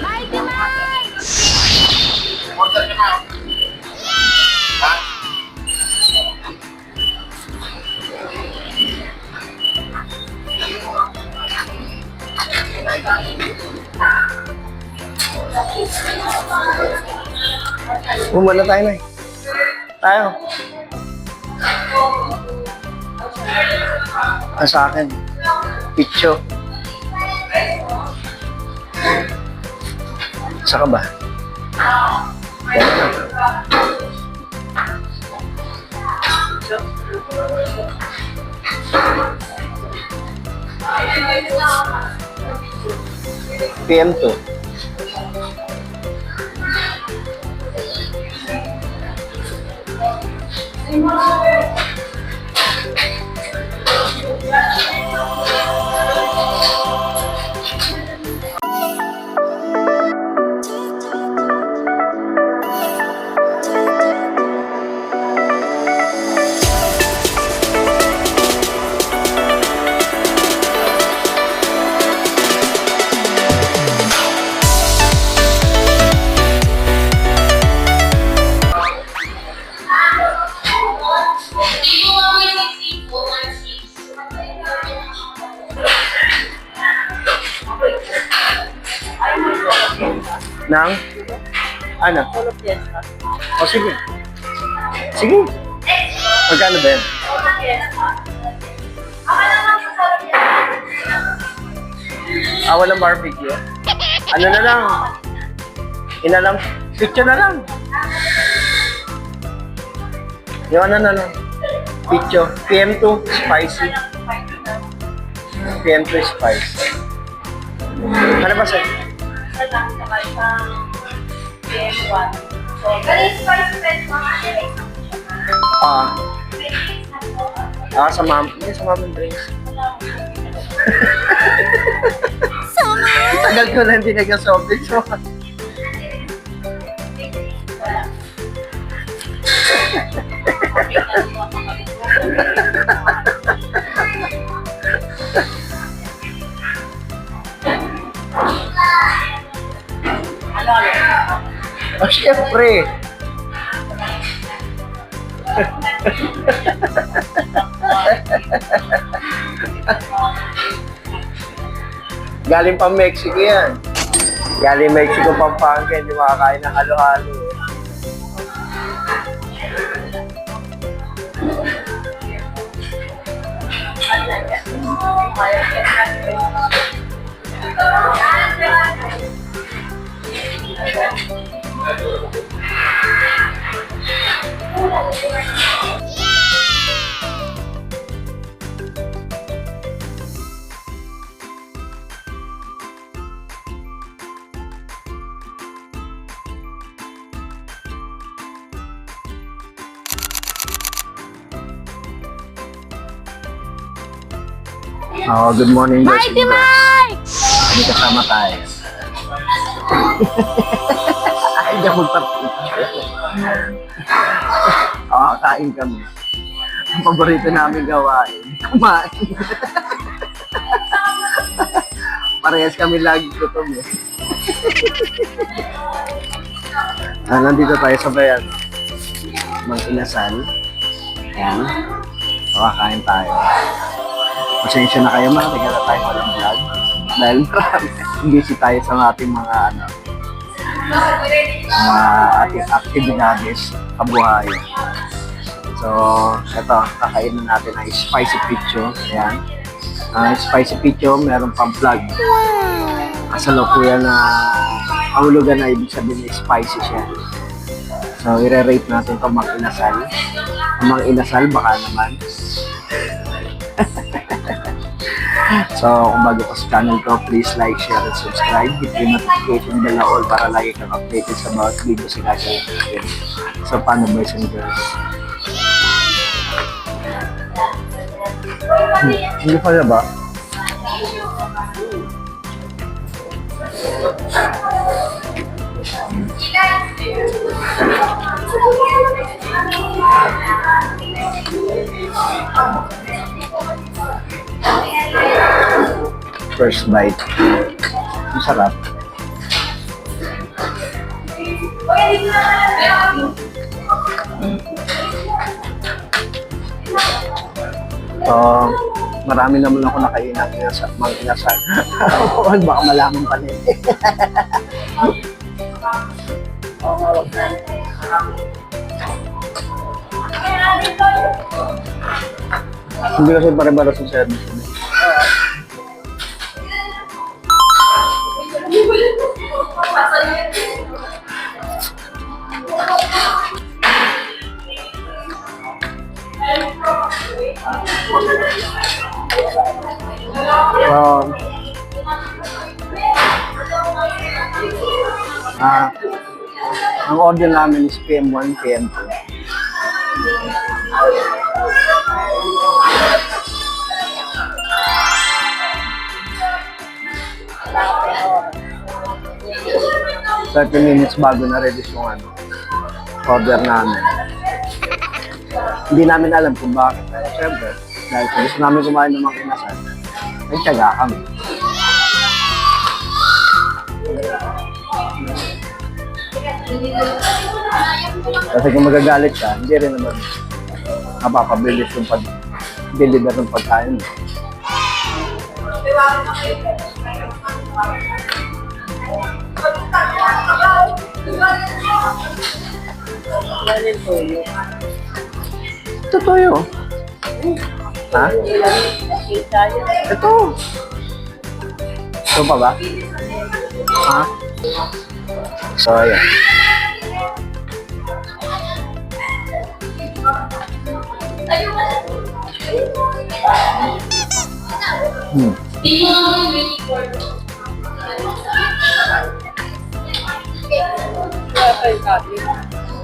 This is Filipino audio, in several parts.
Mighty Man! Order ka na. Ha? Bumala tayo na eh. Tayo. Sa akin. Picho. Saka ba? PM2. Nang? Ano? O sige. Sige. Magkano ba yan? Walang barbecue. Ano na lang? Inalang. Picture na lang. Yung ano na lang. Picture. PM2 spicy. PM2 spicy. Ano ba sa'yo? Sa mom. Hindi, sa mom and drinks. Tagal ko na hindi nag-soft drinks. Oh, syempre. Galing pa Mexico yan. Galing Mexico, Pampanga, hindi makakain ng halo-halo. Good morning, guys. Mighty Mike! Hindi kasama tayo. Hindi ako magpapicture. Kain kami. Ang paborito namin gawain, kumain. Parehas kami lagi gutom eh. Nandito tayo sa bayan. Mang Inasal. Ayan. Kakain tayo. Pasensya na kayo, matagal na tayo walang vlog. Dahil busy tayo sa ating mga ating actividades, kabuhayan. So, ito, kakainin natin ang spicy picho. Ayan. Spicy picho, meron pang vlog. Kasalukuyan na kahulugan na ibig sabihin na spicy siya. So, i-rate natin ito Mang Inasal. Mang Inasal, baka naman. So, kung bago ka sa channel ko, please like, share, and subscribe. Hit yung notification bell na all para lagi kang updated sa bawat video sa gagawin natin. So, paano boys and girls? Hindi pala ba? First bite. Ang sarap. So, marami naman ako nakainang mga inasal. Baka malaman pa nila. Hindi kasi pare-pare sa service. Ang order namin is PM1, PM2. Thirty minutes bago na-release yung order namin. Hindi namin alam kung bakit. Pero syempre, dahil kung gusto namin kumain ng mga inasal, nagtyaga kami. Kasi kung magagalit ka, hindi rin naman mapapabilis yung pag-deliver ng pagkain. Ito toyo. Ha? Ito. Ito pa ba? Ha? So, ayan.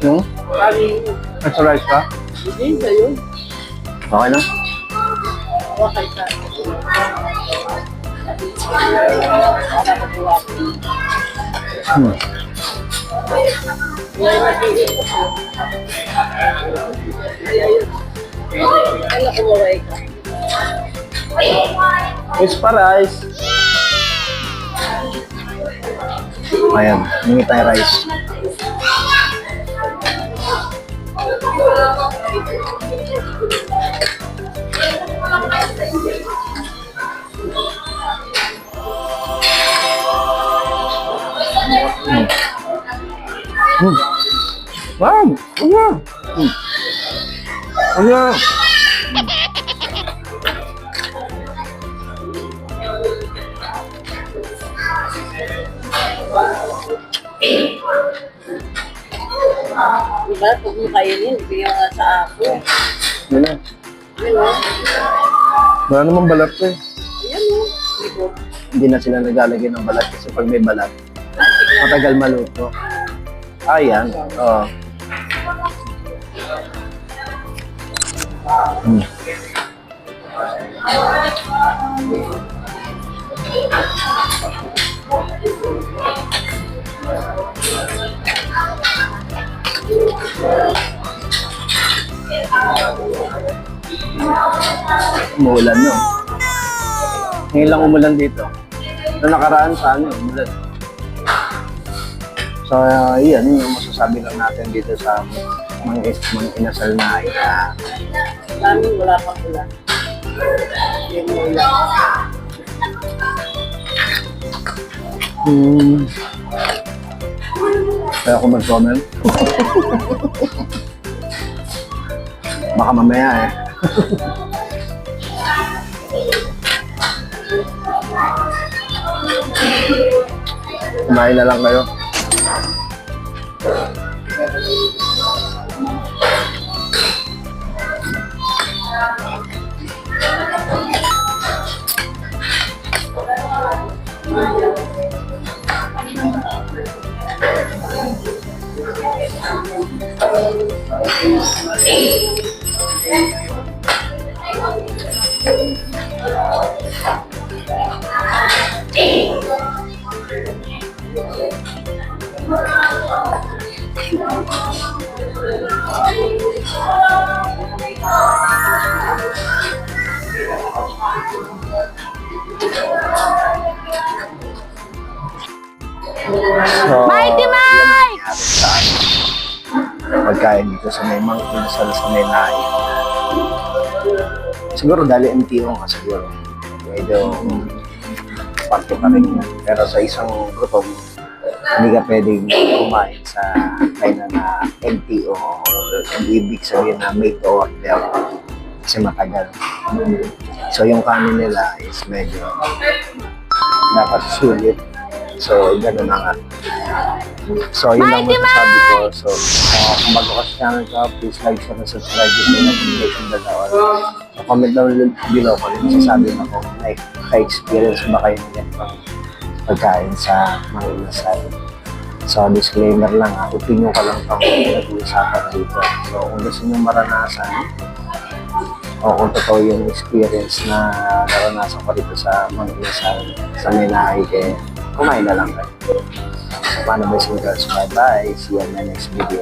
Yung? Extra rice ka? Hindi, sa'yo. Okay lang? Okay ka. Ano kumaway ka? Extra rice. Ayan, hingi tayo rice. Wow! Ayan! Ayan! Diba? Pag mo kainin, bigyan nga sa ako. Yun na. Yun o. Wala namang balat ko eh. Ayan o. Diba? Hindi na sila naglalagay ng balat kasi pag may balat, matagal maluto. Ayan. Oo. Umuulan, no? Ngayon lang umulan dito. Noong nakaraan sa umulan. So, yan yung masasabi lang natin dito sa mga inasal na Dami wala pa pula. Yung mula. Kaya ako mag-comment. Baka mamaya eh. Kumain na lang kayo. So, Mighty Mike! pagkain dito sa may mga pinasal sa may nahi. Siguro dahil MTO nga siguro. Medyo parte pa rin yan. Pero sa isang gutom, hindi ka pwedeng kumain sa kainan na MTO o ibig sabihin na made to order kasi matagal. So yung kanin nila is medyo dapat sulit. So gano'n na nga. So yun lang masasabi ko. So kung bago ka sa channel ko, please like, share, and subscribe with the notification bell on. So comment down below ko rin masasabi mo kung like, ka-experience ba kayo ng ganitong pagkain sa mga inasal. So disclaimer lang ha, opinion ko lang itong nag-uusapan dito. So kung gusto nyo maranasan o kung totoo yung experience na naranasan ko dito sa mga inasal sa Minahay, kumain na lang kayo. Paano ba, girls? Bye-bye. See you in my next video.